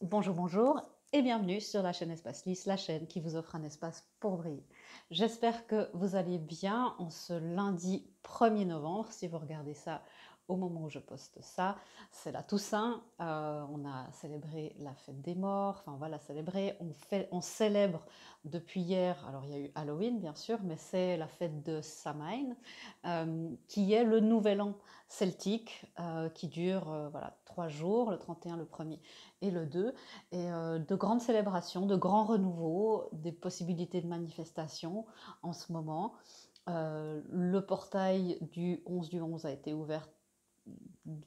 Bonjour, bonjour et bienvenue sur la chaîne Espace Lys, la chaîne qui vous offre un espace pour briller. J'espère que vous allez bien en ce lundi 1er novembre. Si vous regardez ça au moment où je poste ça, c'est la Toussaint. On a célébré la fête des morts, enfin on va la célébrer. On célèbre depuis hier, alors il y a eu Halloween bien sûr, mais c'est la fête de Samhain, qui est le nouvel an celtique, qui dure voilà, 3 jours, le 31, le 1er et le 2, et de grandes célébrations, de grands renouveaux, des possibilités de manifestation en ce moment. Le portail du 11 du 11 a été ouvert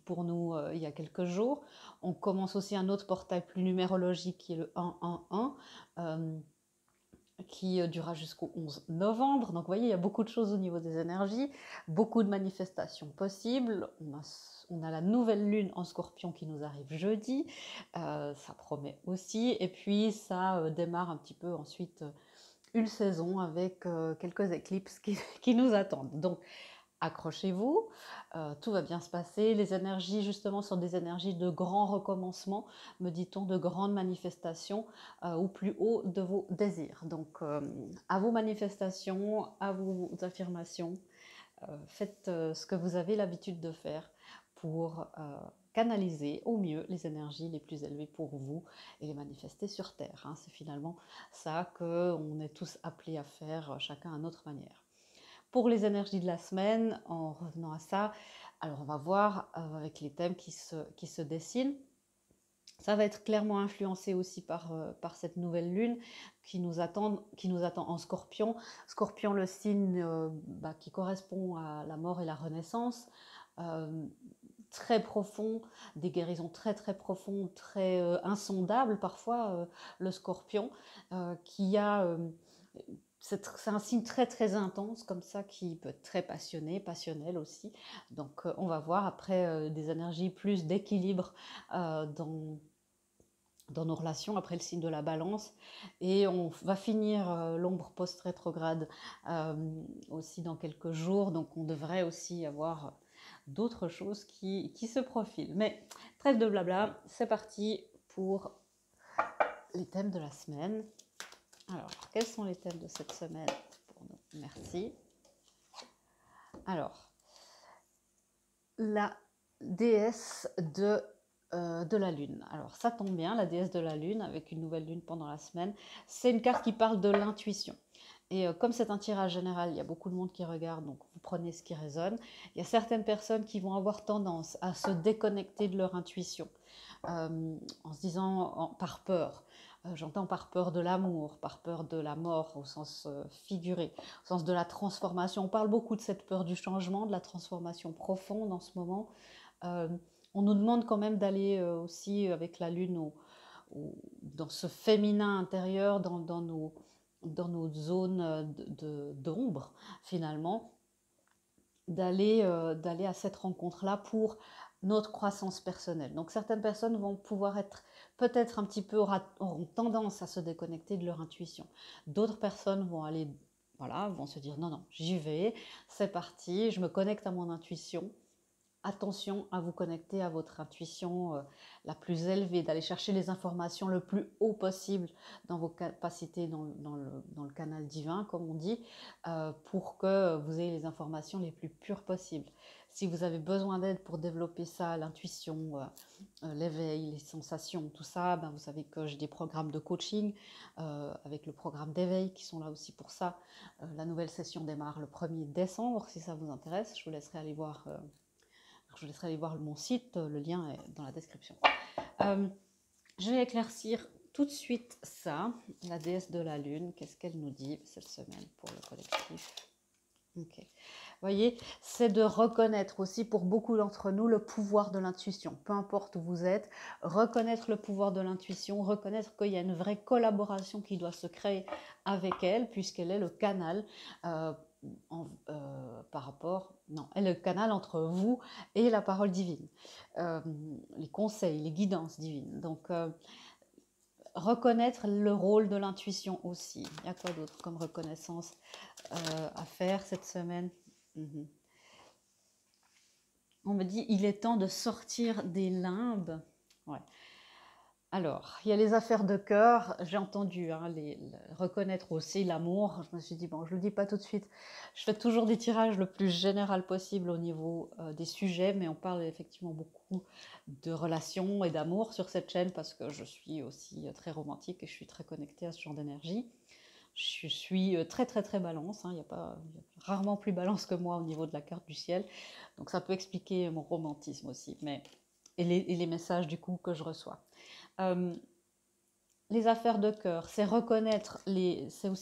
pour nous il y a quelques jours. On commence aussi un autre portail plus numérologique qui est le 111, qui durera jusqu'au 11 novembre. Donc vous voyez, il y a beaucoup de choses au niveau des énergies, beaucoup de manifestations possibles. On a la nouvelle lune en Scorpion qui nous arrive jeudi, ça promet aussi. Et puis ça démarre un petit peu ensuite une saison avec quelques éclipses qui nous attendent. Donc accrochez-vous, tout va bien se passer. Les énergies, justement, sont des énergies de grand recommencement, me dit-on, de grandes manifestations au plus haut de vos désirs. Donc, à vos manifestations, à vos affirmations, faites ce que vous avez l'habitude de faire pour canaliser au mieux les énergies les plus élevées pour vous et les manifester sur Terre. Hein. C'est finalement ça qu'on est tous appelés à faire, chacun à notre manière. Pour les énergies de la semaine, en revenant à ça, alors on va voir avec les thèmes qui se dessinent. Ça va être clairement influencé aussi par cette nouvelle lune qui nous attend en Scorpion. Scorpion, le signe qui correspond à la mort et la renaissance. Très profond, des guérisons très très profondes, très insondables parfois, le Scorpion, qui a... c'est un signe très très intense comme ça qui peut être très passionné, passionnel aussi. Donc on va voir après des énergies plus d'équilibre dans nos relations, après le signe de la balance. Et on va finir l'ombre post-rétrograde aussi dans quelques jours. Donc on devrait aussi avoir d'autres choses qui se profilent. Mais trêve de blabla, c'est parti pour les thèmes de la semaine. Alors, quels sont les thèmes de cette semaine pour nous? Merci. Alors, la déesse de la lune. Alors ça tombe bien, la déesse de la lune, avec une nouvelle lune pendant la semaine, c'est une carte qui parle de l'intuition. Et comme c'est un tirage général, il y a beaucoup de monde qui regarde, donc vous prenez ce qui résonne. Il y a certaines personnes qui vont avoir tendance à se déconnecter de leur intuition, en se disant par peur. J'entends par peur de l'amour, par peur de la mort au sens figuré, au sens de la transformation. On parle beaucoup de cette peur du changement, de la transformation profonde en ce moment. Euh, on nous demande quand même d'aller aussi avec la lune dans ce féminin intérieur, dans nos zones d'ombre finalement, d'aller à cette rencontre-là pour notre croissance personnelle. Donc certaines personnes vont pouvoir être peut-être un petit peu, auront tendance à se déconnecter de leur intuition. D'autres personnes vont aller, voilà, vont se dire non, non, j'y vais, c'est parti, je me connecte à mon intuition. Attention à vous connecter à votre intuition la plus élevée, d'aller chercher les informations le plus haut possible dans vos capacités, dans le canal divin, comme on dit, pour que vous ayez les informations les plus pures possibles. Si vous avez besoin d'aide pour développer ça, l'intuition, l'éveil, les sensations, tout ça, ben vous savez que j'ai des programmes de coaching avec le programme d'éveil qui sont là aussi pour ça. La nouvelle session démarre le 1er décembre, si ça vous intéresse. Je vous laisserai aller voir mon site, le lien est dans la description. Je vais éclaircir tout de suite ça, la déesse de la lune, qu'est-ce qu'elle nous dit cette semaine pour le collectif. Ok. Vous voyez, c'est de reconnaître aussi pour beaucoup d'entre nous le pouvoir de l'intuition. Peu importe où vous êtes, reconnaître le pouvoir de l'intuition, reconnaître qu'il y a une vraie collaboration qui doit se créer avec elle, puisqu'elle est le canal par rapport... Non, elle est le canal entre vous et la parole divine, les conseils, les guidances divines. Donc, reconnaître le rôle de l'intuition aussi. Il y a quoi d'autre comme reconnaissance à faire cette semaine? On me dit il est temps de sortir des limbes. Ouais. Alors, il y a les affaires de cœur. J'ai entendu hein, reconnaître aussi l'amour. Je me suis dit, bon, je ne le dis pas tout de suite. Je fais toujours des tirages le plus général possible au niveau des sujets, mais on parle effectivement beaucoup de relations et d'amour sur cette chaîne parce que je suis aussi très romantique et je suis très connectée à ce genre d'énergie. Je suis très très très balance, hein. Il y a rarement plus balance que moi au niveau de la carte du ciel. Donc ça peut expliquer mon romantisme aussi, et les messages du coup que je reçois. Euh, les affaires de cœur, c'est reconnaître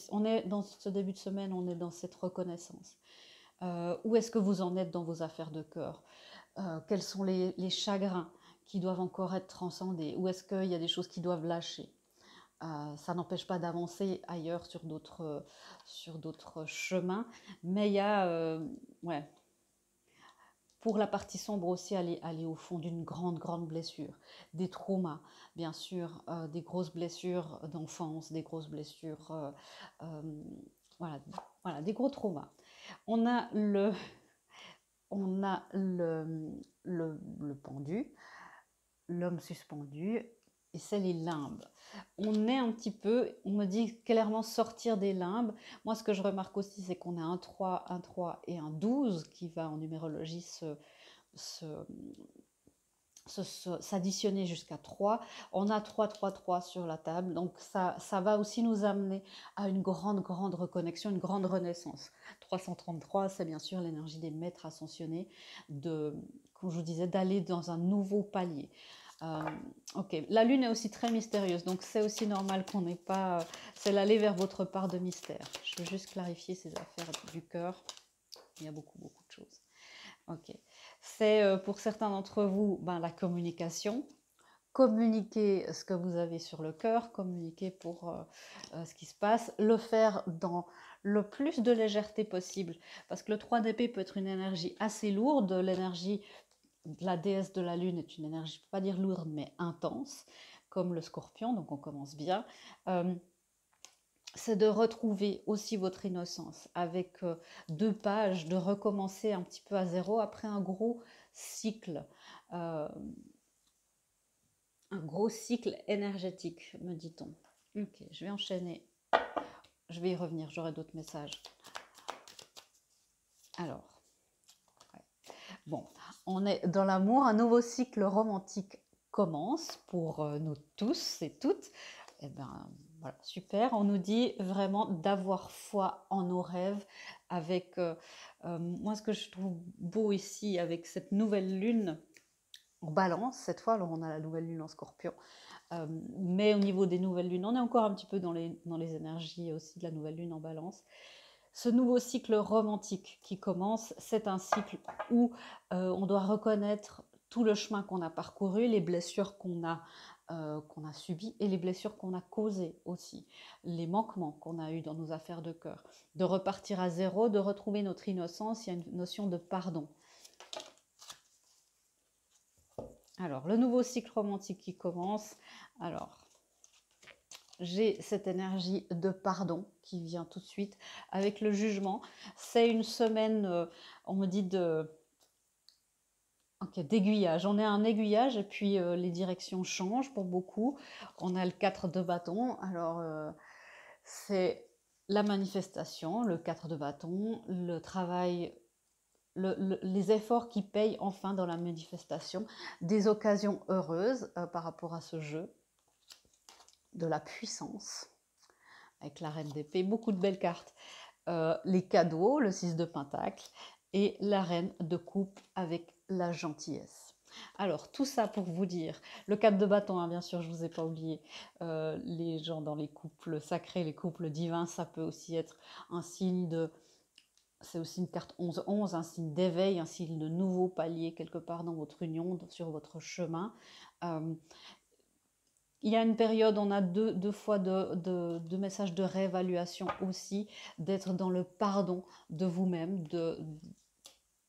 on est dans ce début de semaine, on est dans cette reconnaissance. Où est-ce que vous en êtes dans vos affaires de cœur? Quels sont les chagrins qui doivent encore être transcendés? Où est-ce qu'il y a des choses qui doivent lâcher? Ça n'empêche pas d'avancer ailleurs sur d'autres chemins, mais il y a, ouais, pour la partie sombre aussi, aller au fond d'une grande, grande blessure, des traumas, bien sûr, des grosses blessures d'enfance, des grosses blessures, euh, voilà, voilà, des gros traumas. On a on a le pendu, l'homme suspendu, et c'est les limbes. On est un petit peu, on me dit clairement sortir des limbes. Moi, ce que je remarque aussi, c'est qu'on a un 3 et un 12 qui va en numérologie s'additionner jusqu'à 3. On a 3 sur la table, donc ça va aussi nous amener à une grande, grande reconnexion, une grande renaissance. 333, c'est bien sûr l'énergie des maîtres ascensionnés, comme je vous disais, d'aller dans un nouveau palier. Ok, la lune est aussi très mystérieuse, donc c'est aussi normal qu'on n'ait pas... c'est l'aller vers votre part de mystère. Je veux juste clarifier ces affaires du cœur. Il y a beaucoup, beaucoup de choses. Ok. C'est pour certains d'entre vous la communication. Communiquer ce que vous avez sur le cœur, communiquer pour ce qui se passe, le faire dans le plus de légèreté possible. Parce que le 3 d'épée peut être une énergie assez lourde. L'énergie de la déesse de la lune est une énergie, je ne peux pas dire lourde, mais intense, comme le scorpion, donc on commence bien. C'est de retrouver aussi votre innocence avec 2 pages, de recommencer un petit peu à zéro après cycle, euh, un gros cycle énergétique, me dit-on. Ok, je vais enchaîner. Je vais y revenir, j'aurai d'autres messages. Alors, ouais. Bon, on est dans l'amour, un nouveau cycle romantique commence pour nous tous et toutes. Eh ben, voilà, super. On nous dit vraiment d'avoir foi en nos rêves avec, moi ce que je trouve beau ici avec cette nouvelle lune en balance, cette fois, alors on a la nouvelle lune en scorpion, mais au niveau des nouvelles lunes, on est encore un petit peu dans les énergies aussi de la nouvelle lune en balance. Ce nouveau cycle romantique qui commence, c'est un cycle où on doit reconnaître tout le chemin qu'on a parcouru, les blessures qu'on a subies et les blessures qu'on a causées aussi, les manquements qu'on a eus dans nos affaires de cœur, de repartir à zéro, de retrouver notre innocence. Il y a une notion de pardon. Alors, le nouveau cycle romantique qui commence. Alors, j'ai cette énergie de pardon qui vient tout de suite avec le jugement. C'est une semaine, on me dit, d'aiguillage. On est un aiguillage et puis les directions changent pour beaucoup. On a le 4 de bâton. Alors, c'est la manifestation, le 4 de bâton, le travail, les efforts qui payent enfin dans la manifestation, des occasions heureuses par rapport à ce jeu, de la puissance avec la reine d'épée, beaucoup de belles cartes. Les cadeaux, le 6 de pentacle et la reine de coupe avec la gentillesse. Alors, tout ça pour vous dire, le 4 de bâton, hein, bien sûr, je ne vous ai pas oublié, les gens dans les couples sacrés, les couples divins, ça peut aussi être un signe de... C'est aussi une carte 11-11, un signe d'éveil, un signe de nouveau palier quelque part dans votre union, sur votre chemin. Il y a une période, on a deux fois de messages de réévaluation aussi, d'être dans le pardon de vous-même,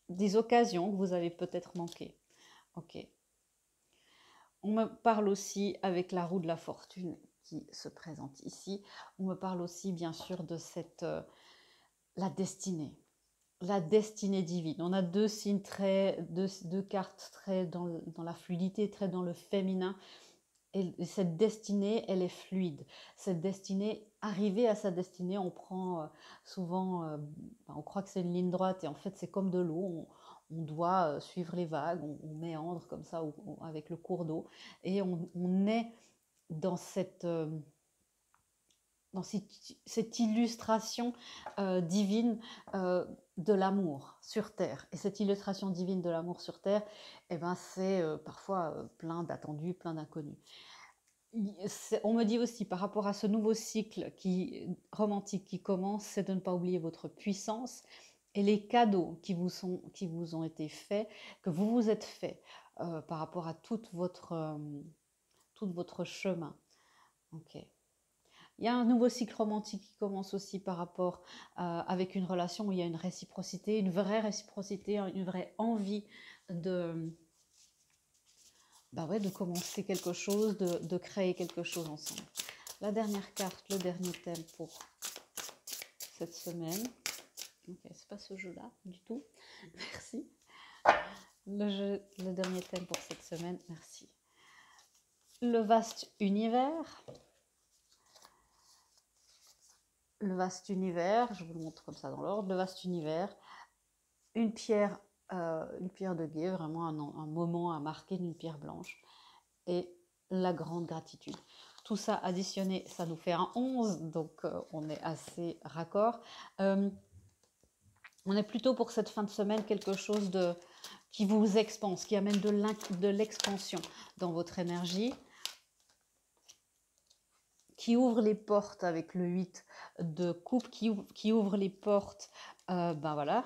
des occasions que vous avez peut-être manquées. Ok. On me parle aussi avec la roue de la fortune qui se présente ici. On me parle aussi bien sûr de la destinée. La destinée divine. On a 2 cartes très dans la fluidité, très dans le féminin. et cette destinée, elle est fluide. Cette destinée, arriver à sa destinée, on prend souvent, on croit que c'est une ligne droite et en fait c'est comme de l'eau. On doit suivre les vagues, on méandre comme ça avec le cours d'eau et on est dans cette illustration divine de l'amour sur Terre. Et cette illustration divine de l'amour sur Terre, eh ben, c'est parfois plein d'attendus, plein d'inconnus. On me dit aussi par rapport à ce nouveau cycle romantique qui commence, c'est de ne pas oublier votre puissance et les cadeaux qui vous ont été faits, que vous vous êtes faits par rapport à tout votre chemin. Ok. Il y a un nouveau cycle romantique qui commence aussi par rapport avec une relation où il y a une réciprocité, une vraie réciprocité, une vraie envie de, de commencer quelque chose, de créer quelque chose ensemble. La dernière carte, le dernier thème pour cette semaine. Ok, c'est pas ce jeu-là du tout. Merci. Le dernier thème pour cette semaine, merci. Le vaste univers. Le vaste univers, je vous le montre comme ça dans l'ordre, le vaste univers, une pierre de guet, vraiment un moment à marquer d'une pierre blanche, et la grande gratitude. Tout ça additionné, ça nous fait un 11, donc on est assez raccord. On est plutôt pour cette fin de semaine quelque chose qui vous expanse, qui amène de l'expansion dans votre énergie, qui ouvre les portes avec le 8 de coupe, qui ouvre les portes, voilà,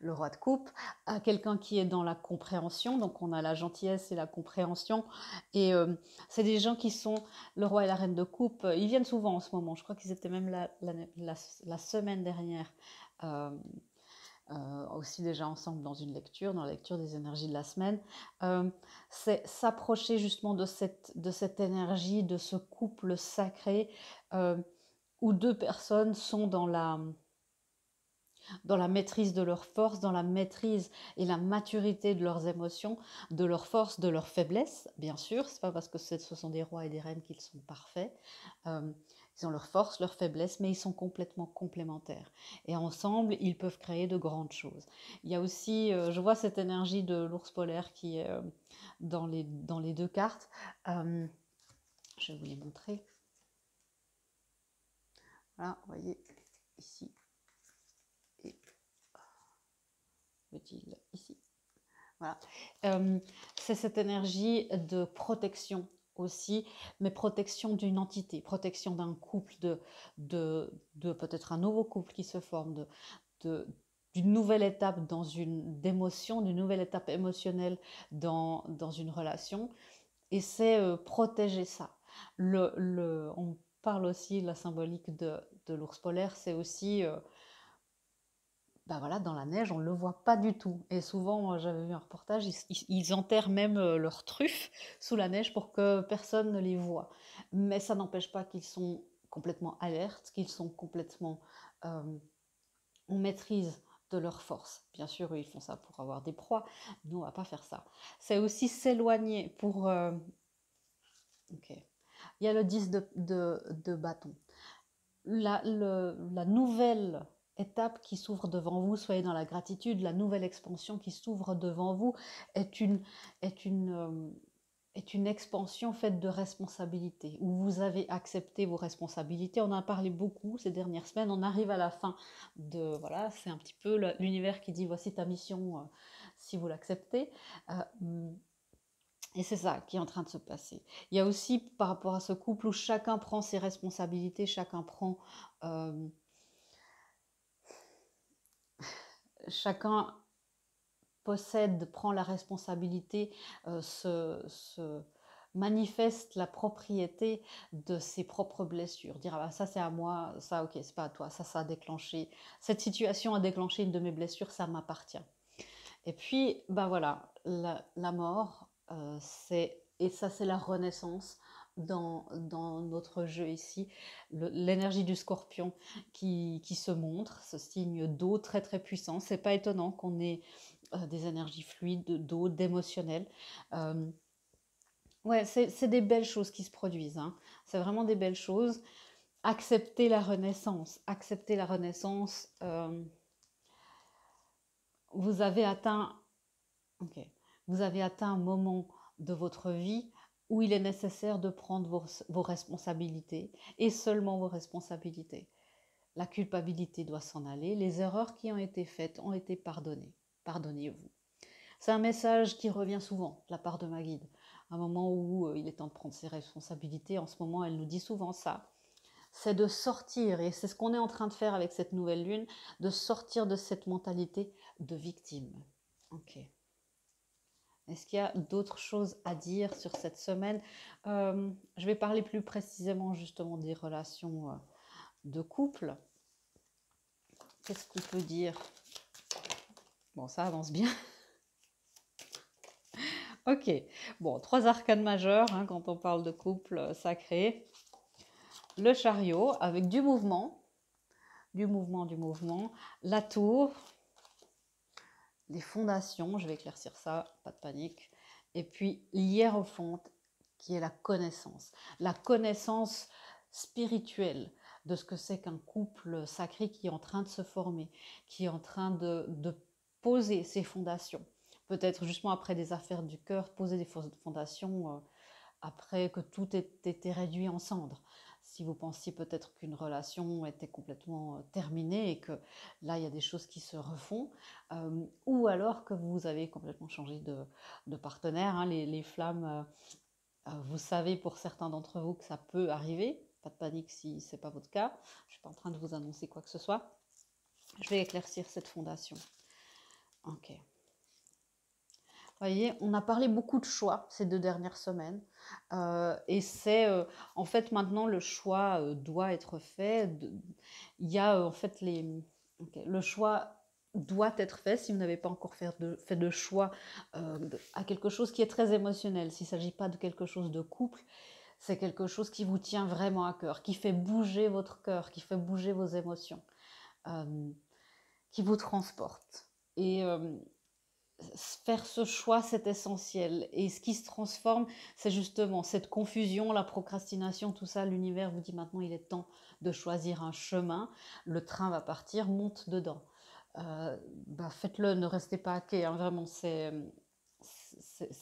le roi de coupe, à quelqu'un qui est dans la compréhension. Donc on a la gentillesse et la compréhension. Et c'est des gens qui sont le roi et la reine de coupe. Ils viennent souvent en ce moment. Je crois qu'ils étaient même la semaine dernière. Aussi déjà ensemble dans la lecture des énergies de la semaine, c'est s'approcher justement de cette énergie, de ce couple sacré où deux personnes sont dans la maîtrise de leur force, dans la maîtrise et la maturité de leurs émotions, de leurs forces, de leurs faiblesses, bien sûr. C'est pas parce que ce sont des rois et des reines qu'ils sont parfaits. Ils ont leurs forces, leurs faiblesses, mais ils sont complètement complémentaires. Et ensemble, ils peuvent créer de grandes choses. Il y a aussi, je vois cette énergie de l'ours polaire qui est dans les deux cartes. Je vais vous les montrer. Voilà, vous voyez, ici. Et veut-il ici. Voilà. C'est cette énergie de protection aussi, mais protection d'une entité, protection d'un couple, de peut-être un nouveau couple qui se forme, d'une nouvelle étape d'émotion, d'une nouvelle étape émotionnelle dans une relation. Et c'est protéger ça. On parle aussi de la symbolique de l'ours polaire, c'est aussi... voilà, dans la neige, on ne le voit pas du tout. Et souvent, j'avais vu un reportage, ils enterrent même leurs truffes sous la neige pour que personne ne les voit. Mais ça n'empêche pas qu'ils sont complètement alertes, qu'ils sont complètement en maîtrise de leur force. Bien sûr, ils font ça pour avoir des proies. Nous, on ne va pas faire ça. C'est aussi s'éloigner pour... Ok. Il y a le 10 de bâton. La nouvelle étape qui s'ouvre devant vous, soyez dans la gratitude, la nouvelle expansion qui s'ouvre devant vous est une expansion faite de responsabilités, où vous avez accepté vos responsabilités. On en a parlé beaucoup ces dernières semaines, on arrive à la fin voilà, c'est un petit peu l'univers qui dit voici ta mission si vous l'acceptez. Et c'est ça qui est en train de se passer. Il y a aussi par rapport à ce couple où chacun prend ses responsabilités, chacun prend la responsabilité, se manifeste la propriété de ses propres blessures. Dire ah bah, ça c'est à moi, ça ok c'est pas à toi, ça a déclenché, cette situation a déclenché une de mes blessures, ça m'appartient. Et puis voilà, la mort, et ça c'est la renaissance dans notre jeu ici, l'énergie du scorpion qui se montre, ce signe d'eau très très puissant. C'est pas étonnant qu'on ait des énergies fluides, d'eau, d'émotionnel. Ouais, c'est des belles choses qui se produisent, hein. C'est vraiment des belles choses. Accepter la renaissance. Accepter la renaissance. Vous avez atteint, ok, vous avez atteint un moment de votre vie où il est nécessaire de prendre vos responsabilités et seulement vos responsabilités. La culpabilité doit s'en aller. Les erreurs qui ont été faites ont été pardonnées. Pardonnez-vous. C'est un message qui revient souvent de la part de ma guide. Un moment où il est temps de prendre ses responsabilités. En ce moment, elle nous dit souvent ça. C'est de sortir, et c'est ce qu'on est en train de faire avec cette nouvelle lune, de sortir de cette mentalité de victime. Ok. Est-ce qu'il y a d'autres choses à dire sur cette semaine? Je vais parler plus précisément justement des relations de couple. Qu'est-ce qu'on peut dire? Bon, ça avance bien. Ok. Bon, 3 arcanes majeures hein, quand on parle de couple sacré. Le chariot avec du mouvement, du mouvement, du mouvement. La tour, des fondations, je vais éclaircir ça, pas de panique. Et puis l'hiérophante qui est la connaissance spirituelle de ce que c'est qu'un couple sacré qui est en train de se former, qui est en train de poser ses fondations. Peut-être justement après des affaires du cœur, poser des fondations après que tout ait été réduit en cendres. Si vous pensiez peut-être qu'une relation était complètement terminée et que là, il y a des choses qui se refont, ou alors que vous avez complètement changé de partenaire. Hein, les flammes, vous savez pour certains d'entre vous que ça peut arriver. Pas de panique si ce n'est pas votre cas. Je ne suis pas en train de vous annoncer quoi que ce soit. Je vais éclaircir cette fondation. Ok. Voyez, on a parlé beaucoup de choix ces 2 dernières semaines. Et c'est en fait maintenant le choix doit être fait. Il y a en fait le choix doit être fait si vous n'avez pas encore fait de choix à quelque chose qui est très émotionnel. S'il ne s'agit pas de quelque chose de couple, c'est quelque chose qui vous tient vraiment à cœur, qui fait bouger votre cœur, qui fait bouger vos émotions, euh, qui vous transporte. Et faire ce choix, c'est essentiel. Et ce qui se transforme, c'est justement cette confusion, la procrastination, tout ça. L'univers vous dit maintenant, il est temps de choisir un chemin. Le train va partir, monte dedans. Faites-le, ne restez pas à quai. Hein, vraiment, c'est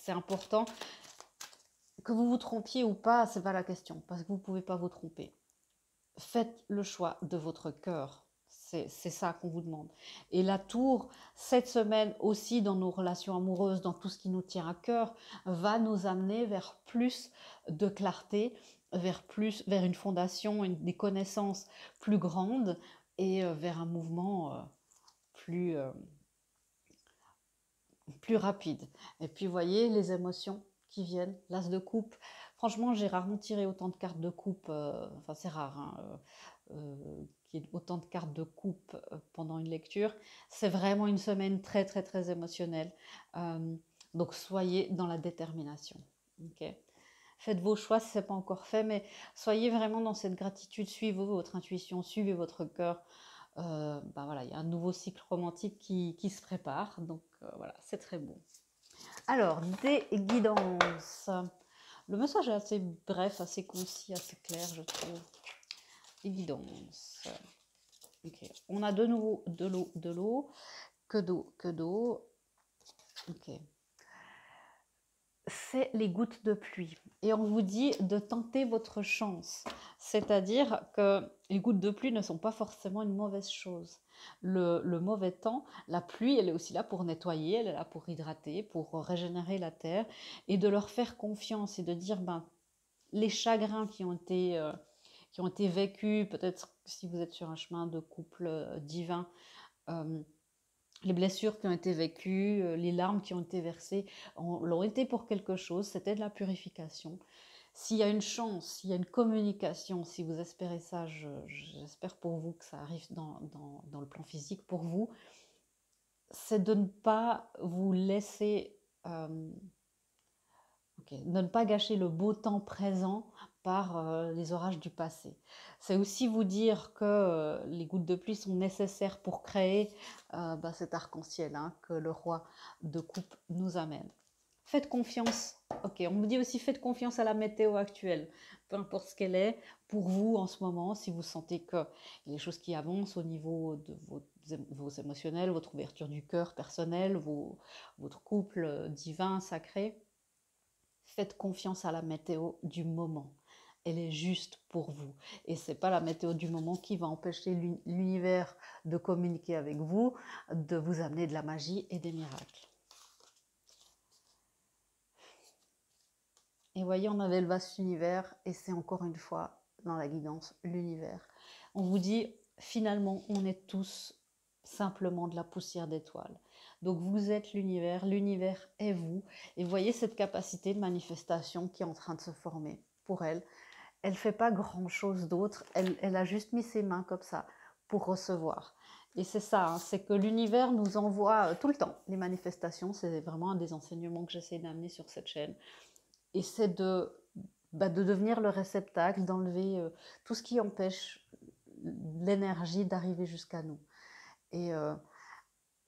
important. Que vous vous trompiez ou pas, c'est pas la question, parce que vous ne pouvez pas vous tromper. Faites le choix de votre cœur. C'est ça qu'on vous demande. Et la tour, cette semaine aussi dans nos relations amoureuses, dans tout ce qui nous tient à cœur, va nous amener vers plus de clarté, vers une fondation, des connaissances plus grandes et vers un mouvement plus rapide. Et puis, vous voyez, les émotions qui viennent, l'as de coupe. Franchement, j'ai rarement tiré autant de cartes de coupe, enfin c'est rare, hein, qu'il y ait autant de cartes de coupe pendant une lecture. C'est vraiment une semaine très, très, très émotionnelle. Donc, soyez dans la détermination. Okay, faites vos choix si ce n'est pas encore fait, mais soyez vraiment dans cette gratitude, suivez votre intuition, suivez votre cœur. Voilà, il y a un nouveau cycle romantique qui se prépare, donc voilà, c'est très beau. Alors, des guidances. Le message est assez bref, assez concis, assez clair, je trouve. Des guidances. Ok, on a de nouveau de l'eau, que d'eau. Ok. C'est les gouttes de pluie. Et on vous dit de tenter votre chance. C'est-à-dire que les gouttes de pluie ne sont pas forcément une mauvaise chose. Le mauvais temps, la pluie, elle est aussi là pour nettoyer, elle est là pour hydrater, pour régénérer la terre et de leur faire confiance et de dire, les chagrins qui ont été vécus, peut-être si vous êtes sur un chemin de couple divin, les blessures qui ont été vécues, les larmes qui ont été versées, l'ont été pour quelque chose, c'était de la purification. S'il y a une chance, s'il y a une communication, si vous espérez ça, j'espère pour vous que ça arrive dans le plan physique pour vous, c'est de ne pas vous laisser, de ne pas gâcher le beau temps présent par les orages du passé. C'est aussi vous dire que les gouttes de pluie sont nécessaires pour créer cet arc-en-ciel que le roi de coupe nous amène. Faites confiance. Ok, on me dit aussi faites confiance à la météo actuelle, peu importe ce qu'elle est. Pour vous, en ce moment, si vous sentez qu'il y a des choses qui avancent au niveau de vos émotionnels, votre ouverture du cœur personnel, votre couple divin, sacré, faites confiance à la météo du moment. Elle est juste pour vous. Et ce n'est pas la météo du moment qui va empêcher l'univers de communiquer avec vous, de vous amener de la magie et des miracles. Et voyez, on avait le vaste univers, et c'est encore une fois dans la guidance, l'univers. On vous dit, finalement, on est tous simplement de la poussière d'étoiles. Donc vous êtes l'univers est vous. Et voyez cette capacité de manifestation qui est en train de se former pour elle. Elle ne fait pas grand-chose d'autre, elle a juste mis ses mains comme ça pour recevoir. Et c'est ça, hein, c'est que l'univers nous envoie tout le temps les manifestations. C'est vraiment un des enseignements que j'essaie d'amener sur cette chaîne. Et c'est de devenir le réceptacle, d'enlever tout ce qui empêche l'énergie d'arriver jusqu'à nous. Et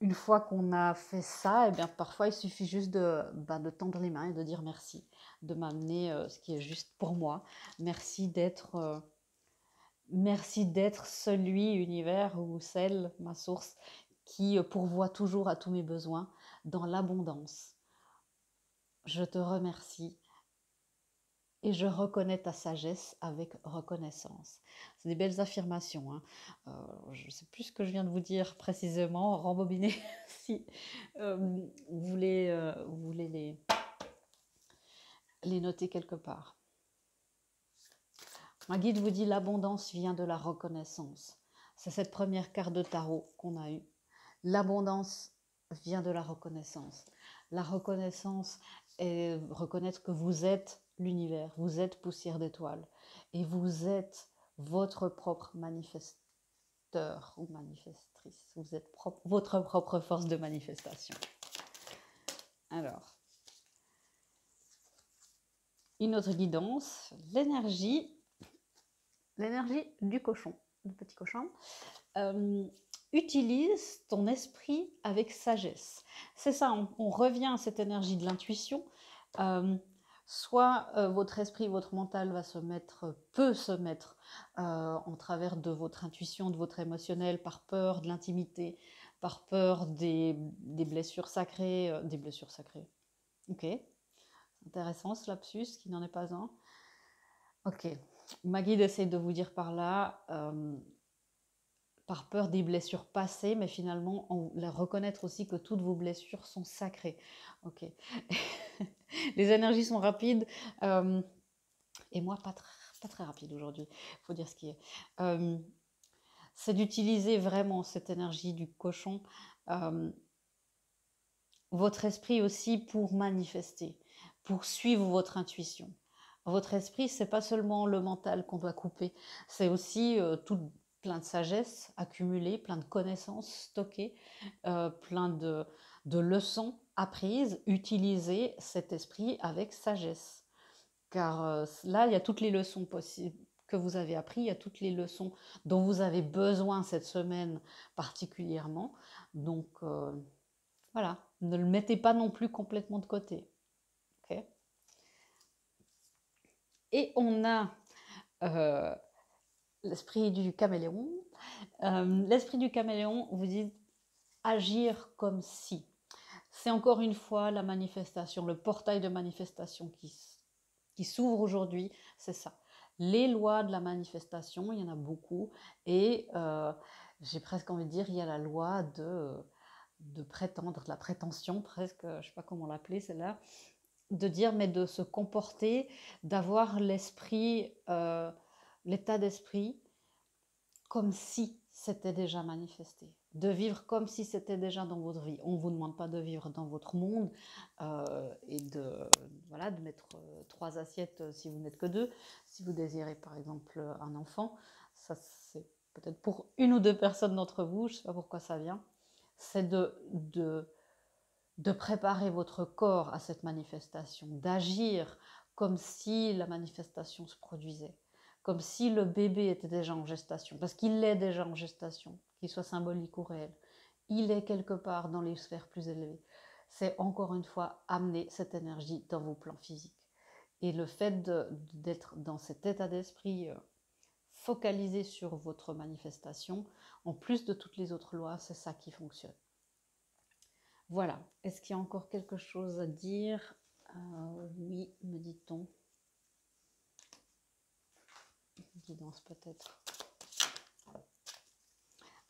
une fois qu'on a fait ça, eh bien, parfois il suffit juste de tendre les mains et de dire merci, de m'amener ce qui est juste pour moi. Merci d'être celui, univers ou celle, ma source, qui pourvoit toujours à tous mes besoins dans l'abondance. Je te remercie. Et je reconnais ta sagesse avec reconnaissance. C'est des belles affirmations. Hein. Je ne sais plus ce que je viens de vous dire précisément. Rembobinez si vous voulez les noter quelque part. Ma guide vous dit l'abondance vient de la reconnaissance. C'est cette première carte de tarot qu'on a eue. L'abondance vient de la reconnaissance. La reconnaissance est reconnaître que vous êtes l'univers, vous êtes poussière d'étoiles et vous êtes votre propre manifesteur ou manifestrice. Vous êtes votre propre force de manifestation. Alors, une autre guidance, l'énergie du cochon, du petit cochon. Utilise ton esprit avec sagesse. C'est ça, on revient à cette énergie de l'intuition. Soit votre esprit, votre mental peut se mettre en travers de votre intuition, de votre émotionnel, par peur de l'intimité, par peur des blessures sacrées. Des blessures sacrées. Ok, intéressant ce lapsus qui n'en est pas un. Ok, ma guide essaie de vous dire par là... par peur des blessures passées, mais finalement, on la reconnaître aussi que toutes vos blessures sont sacrées. Ok. Les énergies sont rapides, et moi, pas très rapide aujourd'hui, il faut dire ce qui est. C'est d'utiliser vraiment cette énergie du cochon, votre esprit aussi pour manifester, pour suivre votre intuition. Votre esprit, c'est pas seulement le mental qu'on doit couper, c'est aussi plein de sagesse accumulée, plein de connaissances stockées, plein de leçons apprises. Utilisez cet esprit avec sagesse. Car là, il y a toutes les leçons possibles que vous avez apprises, il y a toutes les leçons dont vous avez besoin cette semaine particulièrement. Donc, voilà, ne le mettez pas non plus complètement de côté. Okay. Et on a l'esprit du caméléon. L'esprit du caméléon vous dit agir comme si. C'est encore une fois la manifestation, le portail de manifestation qui s'ouvre aujourd'hui, c'est ça. Les lois de la manifestation, il y en a beaucoup, et j'ai presque envie de dire, il y a la loi de prétendre, de la prétention presque, je ne sais pas comment l'appeler celle-là, de dire, mais de se comporter, d'avoir l'esprit, l'état d'esprit comme si c'était déjà manifesté, de vivre comme si c'était déjà dans votre vie. On ne vous demande pas de vivre dans votre monde et de mettre 3 assiettes si vous n'êtes que 2. Si vous désirez par exemple un enfant, ça c'est peut-être pour 1 ou 2 personnes d'entre vous, je ne sais pas pourquoi ça vient, c'est de préparer votre corps à cette manifestation, d'agir comme si la manifestation se produisait, comme si le bébé était déjà en gestation, parce qu'il est déjà en gestation, qu'il soit symbolique ou réel. Il est quelque part dans les sphères plus élevées. c'est encore une fois amener cette énergie dans vos plans physiques. Et le fait d'être dans cet état d'esprit focalisé sur votre manifestation, en plus de toutes les autres lois, c'est ça qui fonctionne. Voilà. Est-ce qu'il y a encore quelque chose à dire? Oui, me dit-on. Guidance peut-être.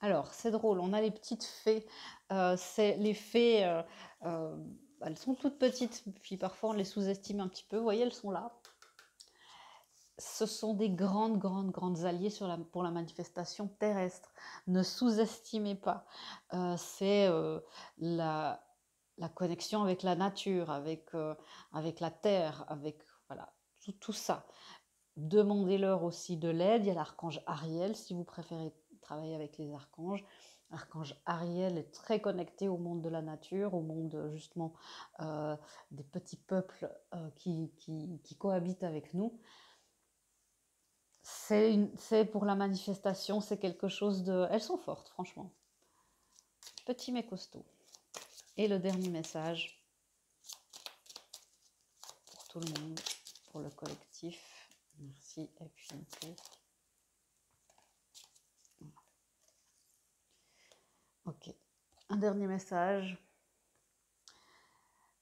Alors, c'est drôle, on a les petites fées. C'est les fées, elles sont toutes petites, puis parfois on les sous-estime un petit peu. Vous voyez, elles sont là. Ce sont des grandes alliées pour la manifestation terrestre. Ne sous-estimez pas. C'est la connexion avec la nature, avec la terre, avec voilà, tout ça. Demandez-leur aussi de l'aide. Il y a l'archange Ariel, si vous préférez travailler avec les archanges. L'archange Ariel est très connecté au monde de la nature, au monde justement des petits peuples qui cohabitent avec nous. C'est pour la manifestation, c'est quelque chose de... Elles sont fortes, franchement. Petit mais costaud. Et le dernier message pour tout le monde, pour le collectif. Merci, et puis un peu. Ok. Un dernier message.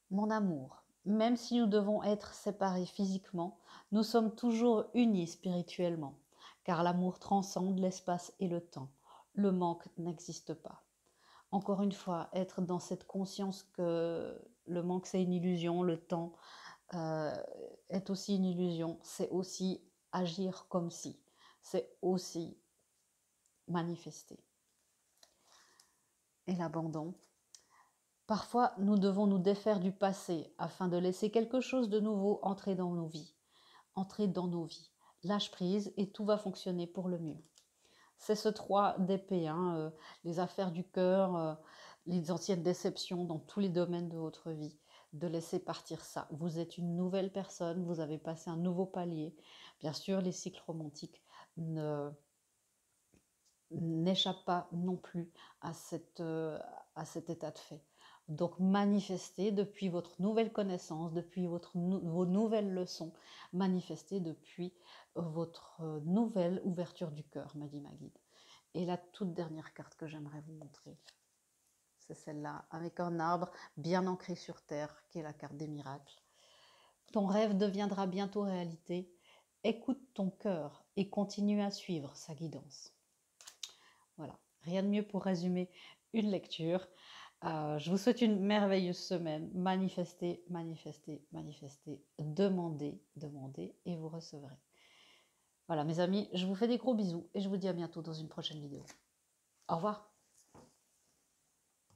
Mon amour, même si nous devons être séparés physiquement, nous sommes toujours unis spirituellement, car l'amour transcende l'espace et le temps. Le manque n'existe pas. Encore une fois, être dans cette conscience que le manque c'est une illusion, le temps est aussi une illusion, c'est aussi agir comme si, c'est aussi manifester. Et l'abandon. Parfois, nous devons nous défaire du passé afin de laisser quelque chose de nouveau entrer dans nos vies. Entrer dans nos vies. Lâche prise et tout va fonctionner pour le mieux. C'est ce 3 d'épée, hein, les affaires du cœur, les anciennes déceptions dans tous les domaines de votre vie. De laisser partir ça. Vous êtes une nouvelle personne, vous avez passé un nouveau palier. Bien sûr, les cycles romantiques n'échappent pas non plus à cet état de fait. Donc manifestez depuis votre nouvelle connaissance, depuis vos nouvelles leçons, manifestez depuis votre nouvelle ouverture du cœur, me dit ma guide. Et la toute dernière carte que j'aimerais vous montrer, c'est celle-là, avec un arbre bien ancré sur terre, qui est la carte des miracles. Ton rêve deviendra bientôt réalité. Écoute ton cœur et continue à suivre sa guidance. Voilà, rien de mieux pour résumer une lecture. Je vous souhaite une merveilleuse semaine. Manifestez, manifestez, manifestez. Demandez, demandez et vous recevrez. Voilà mes amis, je vous fais des gros bisous et je vous dis à bientôt dans une prochaine vidéo. Au revoir.